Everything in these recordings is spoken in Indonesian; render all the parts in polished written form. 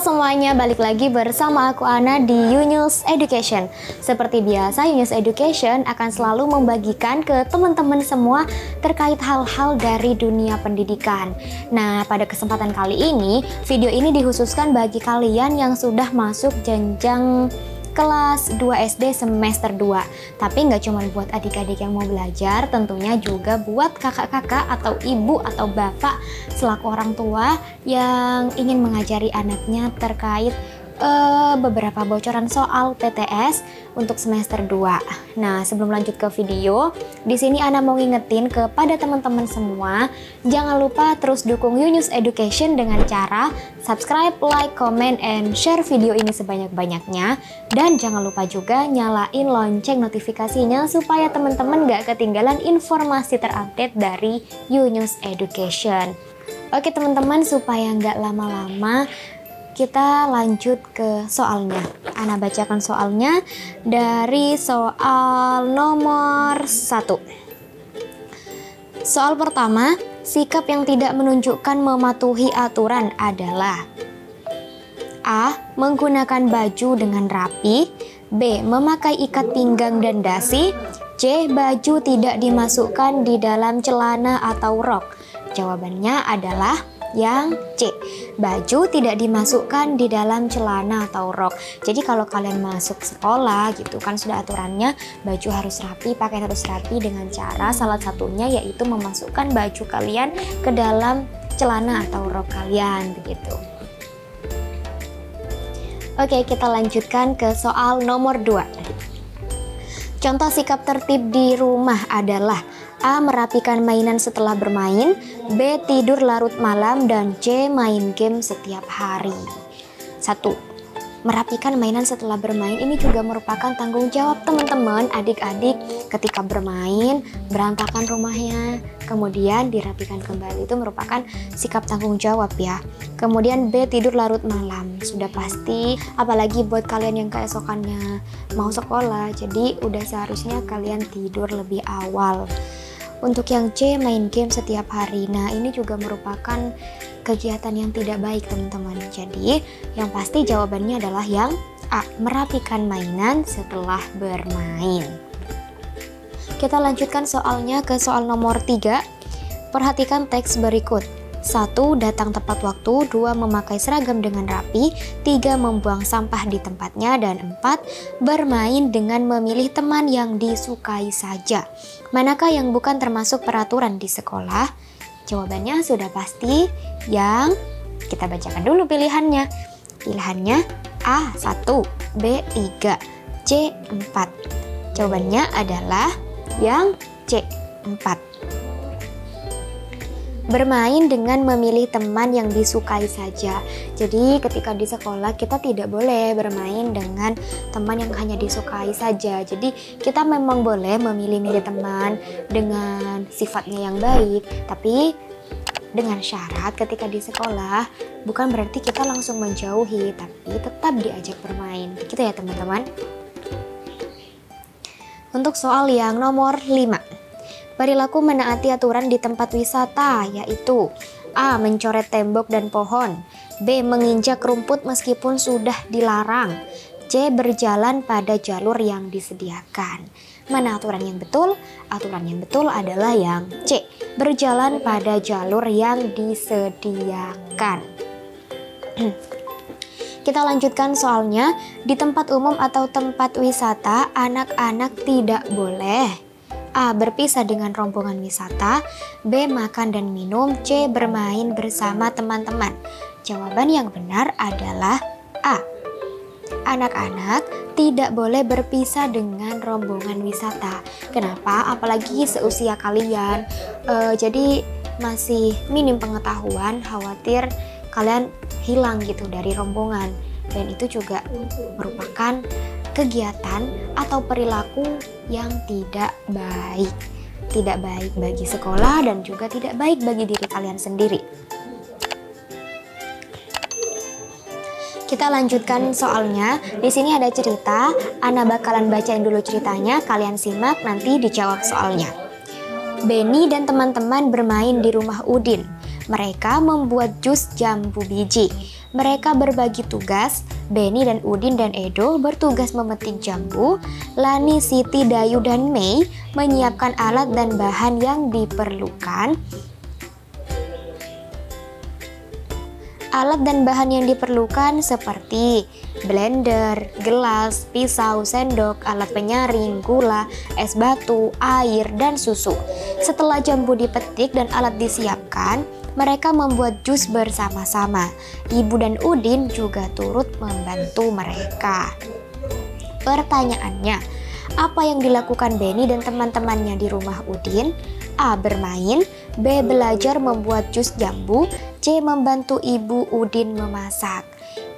semuanya, balik lagi bersama aku Ana di Yunus Education. Seperti biasa, Yunus Education akan selalu membagikan ke teman-teman semua terkait hal-hal dari dunia pendidikan. Nah, pada kesempatan kali ini, video ini dikhususkan bagi kalian yang sudah masuk jenjang kelas 2 SD semester 2. Tapi nggak cuma buat adik-adik yang mau belajar, tentunya juga buat kakak-kakak atau ibu atau bapak selaku orang tua yang ingin mengajari anaknya terkait beberapa bocoran soal PTS untuk semester 2. Nah, sebelum lanjut ke video, di sini Ana mau ngingetin kepada teman-teman semua, jangan lupa terus dukung Yunus Education dengan cara subscribe, like, comment, and share video ini sebanyak-banyaknya. Dan jangan lupa juga nyalain lonceng notifikasinya supaya teman-teman gak ketinggalan informasi terupdate dari Yunus Education. Oke teman-teman, supaya nggak lama-lama, kita lanjut ke soalnya. Ana bacakan soalnya dari soal nomor 1. Soal pertama, sikap yang tidak menunjukkan mematuhi aturan adalah: A. Menggunakan baju dengan rapi. B. Memakai ikat pinggang dan dasi. C. Baju tidak dimasukkan di dalam celana atau rok. Jawabannya adalah yang C, baju tidak dimasukkan di dalam celana atau rok. Jadi kalau kalian masuk sekolah gitu kan, sudah aturannya baju harus rapi, pakaian harus rapi, dengan cara salah satunya yaitu memasukkan baju kalian ke dalam celana atau rok kalian begitu. Oke, kita lanjutkan ke soal nomor 2. Contoh sikap tertib di rumah adalah: A. Merapikan mainan setelah bermain. B. Tidur larut malam. Dan C. Main game setiap hari. 1. Merapikan mainan setelah bermain ini juga merupakan tanggung jawab teman-teman adik-adik ketika bermain, berantakan rumahnya, kemudian dirapikan kembali. Itu merupakan sikap tanggung jawab ya. Kemudian B. Tidur larut malam. Sudah pasti, apalagi buat kalian yang keesokannya mau sekolah, jadi udah seharusnya kalian tidur lebih awal. Untuk yang C, main game setiap hari. Nah, ini juga merupakan kegiatan yang tidak baik teman-teman. Jadi, yang pasti jawabannya adalah yang A, merapikan mainan setelah bermain. Kita lanjutkan soalnya ke soal nomor 3. Perhatikan teks berikut. 1. Datang tepat waktu. 2. Memakai seragam dengan rapi. 3. Membuang sampah di tempatnya. Dan 4. Bermain dengan memilih teman yang disukai saja. Manakah yang bukan termasuk peraturan di sekolah? Jawabannya sudah pasti yang kita bacakan dulu pilihannya. Pilihannya A. 1, B. 3, C. 4. Jawabannya adalah yang C. 4. Bermain dengan memilih teman yang disukai saja. Jadi ketika di sekolah kita tidak boleh bermain dengan teman yang hanya disukai saja. Jadi kita memang boleh memilih-milih teman dengan sifatnya yang baik, tapi dengan syarat ketika di sekolah bukan berarti kita langsung menjauhi, tapi tetap diajak bermain. Gitu ya teman-teman. Untuk soal yang nomor 5. Perilaku menaati aturan di tempat wisata, yaitu A. Mencoret tembok dan pohon. B. Menginjak rumput meskipun sudah dilarang. C. Berjalan pada jalur yang disediakan. Mana aturan yang betul? Aturan yang betul adalah yang C. Berjalan pada jalur yang disediakan. Kita lanjutkan soalnya. Di tempat umum atau tempat wisata, anak-anak tidak boleh: A. Berpisah dengan rombongan wisata. B. Makan dan minum. C. Bermain bersama teman-teman. Jawaban yang benar adalah A. Anak-anak tidak boleh berpisah dengan rombongan wisata. Kenapa? Apalagi seusia kalian. Jadi masih minim pengetahuan, khawatir kalian hilang gitu dari rombongan. Dan itu juga merupakan kegiatan atau perilaku yang tidak baik. Tidak baik bagi sekolah dan juga tidak baik bagi diri kalian sendiri. Kita lanjutkan soalnya. Di sini ada cerita. Ana bakalan bacain dulu ceritanya, kalian simak nanti dijawab soalnya. Benny dan teman-teman bermain di rumah Udin. Mereka membuat jus jambu biji. Mereka berbagi tugas. Benny dan Udin dan Edo bertugas memetik jambu. Lani, Siti, Dayu, dan Mei menyiapkan alat dan bahan yang diperlukan. Alat dan bahan yang diperlukan seperti blender, gelas, pisau, sendok, alat penyaring, gula, es batu, air, dan susu. Setelah jambu dipetik dan alat disiapkan, mereka membuat jus bersama-sama. Ibu dan Udin juga turut membantu mereka. Pertanyaannya, apa yang dilakukan Benny dan teman-temannya di rumah Udin? A. Bermain. B. Belajar membuat jus jambu. C. Membantu ibu Udin memasak.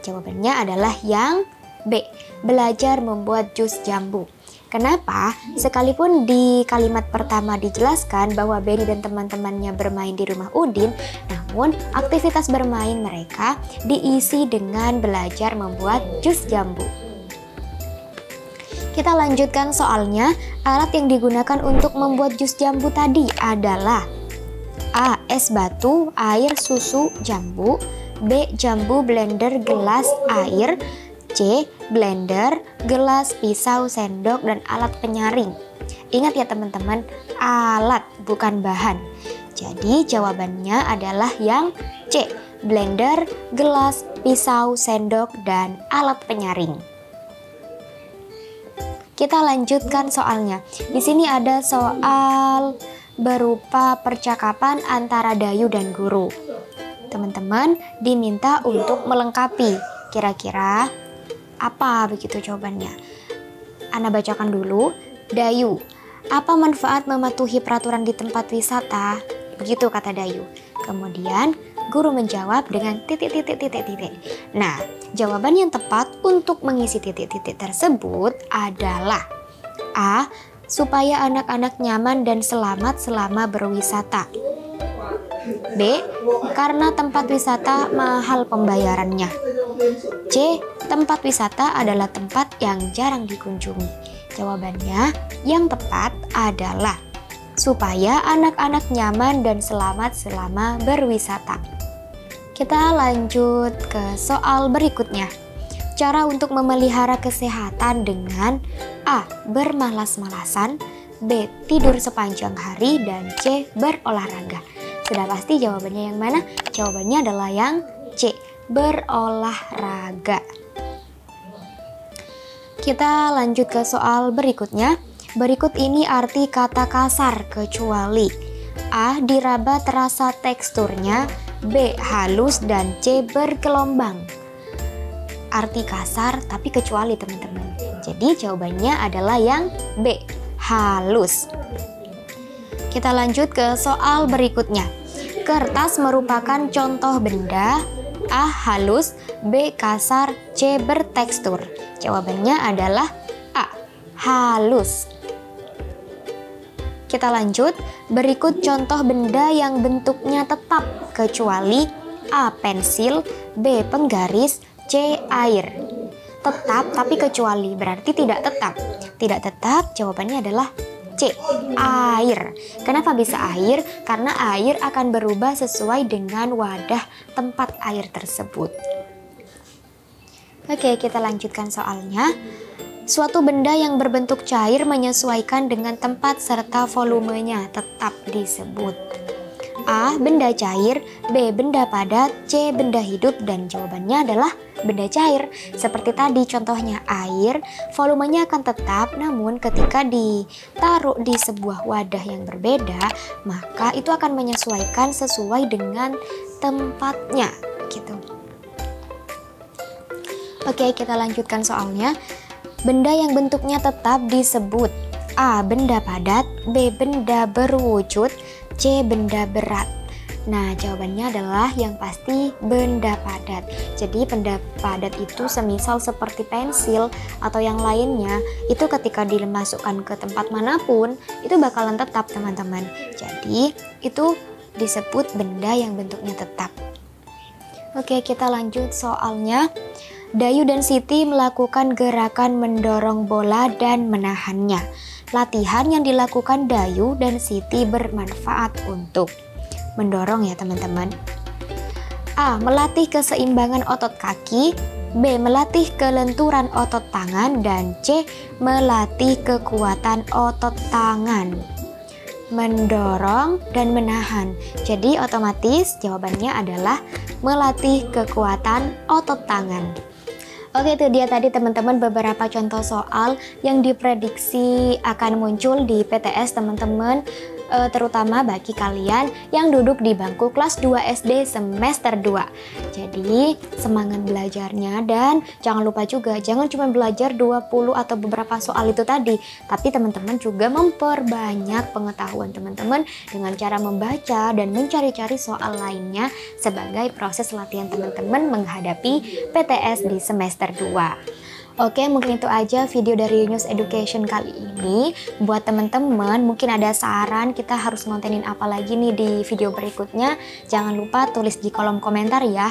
Jawabannya adalah yang B. Belajar membuat jus jambu. Kenapa? Sekalipun di kalimat pertama dijelaskan bahwa Benny dan teman-temannya bermain di rumah Udin, namun aktivitas bermain mereka diisi dengan belajar membuat jus jambu. Kita lanjutkan soalnya. Alat yang digunakan untuk membuat jus jambu tadi adalah A. Es batu, air, susu, jambu. B. Jambu, blender, gelas, air. C. Blender, gelas, pisau, sendok, dan alat penyaring. Ingat ya teman-teman, alat bukan bahan. Jadi jawabannya adalah yang C. Blender, gelas, pisau, sendok, dan alat penyaring. Kita lanjutkan soalnya. Di sini ada soal berupa percakapan antara Dayu dan guru. Teman-teman diminta untuk melengkapi. Kira-kira apa begitu jawabannya? Ana bacakan dulu. Dayu, apa manfaat mematuhi peraturan di tempat wisata? Begitu kata Dayu. Kemudian guru menjawab dengan titik-titik-titik-titik. Nah, jawaban yang tepat untuk mengisi titik-titik tersebut adalah A. Supaya anak-anak nyaman dan selamat selama berwisata. B. Karena tempat wisata mahal pembayarannya. C. Tempat wisata adalah tempat yang jarang dikunjungi. Jawabannya yang tepat adalah supaya anak-anak nyaman dan selamat selama berwisata. Kita lanjut ke soal berikutnya. Cara untuk memelihara kesehatan dengan A. Bermalas-malasan, B. Tidur sepanjang hari, dan C. Berolahraga. Sudah pasti jawabannya yang mana? Jawabannya adalah yang C. Berolahraga. Kita lanjut ke soal berikutnya. Berikut ini arti kata kasar kecuali. A. Diraba terasa teksturnya, B. Halus, dan C. Bergelombang. Arti kasar tapi kecuali teman-teman. Jadi jawabannya adalah yang B. Halus. Kita lanjut ke soal berikutnya. Kertas merupakan contoh benda. A. Halus, B. Kasar, C. Bertekstur. Jawabannya adalah A. Halus. Kita lanjut. Berikut contoh benda yang bentuknya tetap kecuali. A. Pensil, B. Penggaris, C. Air. Tetap tapi kecuali berarti tidak tetap. Tidak tetap jawabannya adalah C. Air. Kenapa bisa air? Karena air akan berubah sesuai dengan wadah tempat air tersebut. Oke, kita lanjutkan soalnya. Suatu benda yang berbentuk cair menyesuaikan dengan tempat serta volumenya tetap disebut. A. Benda cair, B. Benda padat, C. Benda hidup, dan jawabannya adalah benda cair. Seperti tadi contohnya air, volumenya akan tetap, namun ketika ditaruh di sebuah wadah yang berbeda, maka itu akan menyesuaikan sesuai dengan tempatnya gitu. Oke, kita lanjutkan soalnya. Benda yang bentuknya tetap disebut A. Benda padat, B. Benda berwujud, C. Benda berat. Nah, jawabannya adalah yang pasti benda padat. Jadi benda padat itu semisal seperti pensil atau yang lainnya, itu ketika dimasukkan ke tempat manapun itu bakalan tetap teman-teman. Jadi itu disebut benda yang bentuknya tetap. Oke, kita lanjut soalnya. Dayu dan Siti melakukan gerakan mendorong bola dan menahannya. Latihan yang dilakukan Dayu dan Siti bermanfaat untuk mendorong ya teman-teman. A. Melatih keseimbangan otot kaki, B. Melatih kelenturan otot tangan, dan C. Melatih kekuatan otot tangan. Mendorong dan menahan. Jadi otomatis jawabannya adalah melatih kekuatan otot tangan. Oke, itu dia tadi teman-teman beberapa contoh soal yang diprediksi akan muncul di PTS teman-teman, terutama bagi kalian yang duduk di bangku kelas 2 SD semester 2. Jadi semangat belajarnya, dan jangan lupa juga jangan cuma belajar 20 atau beberapa soal itu tadi, tapi teman-teman juga memperbanyak pengetahuan teman-teman dengan cara membaca dan mencari-cari soal lainnya sebagai proses latihan teman-teman menghadapi PTS di semester 2. Oke, mungkin itu aja video dari Yunus Education kali ini. Buat teman-teman, mungkin ada saran kita harus ngontenin apa lagi nih di video berikutnya, jangan lupa tulis di kolom komentar ya.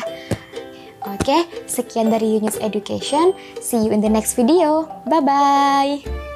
Oke, sekian dari Yunus Education. See you in the next video. Bye-bye.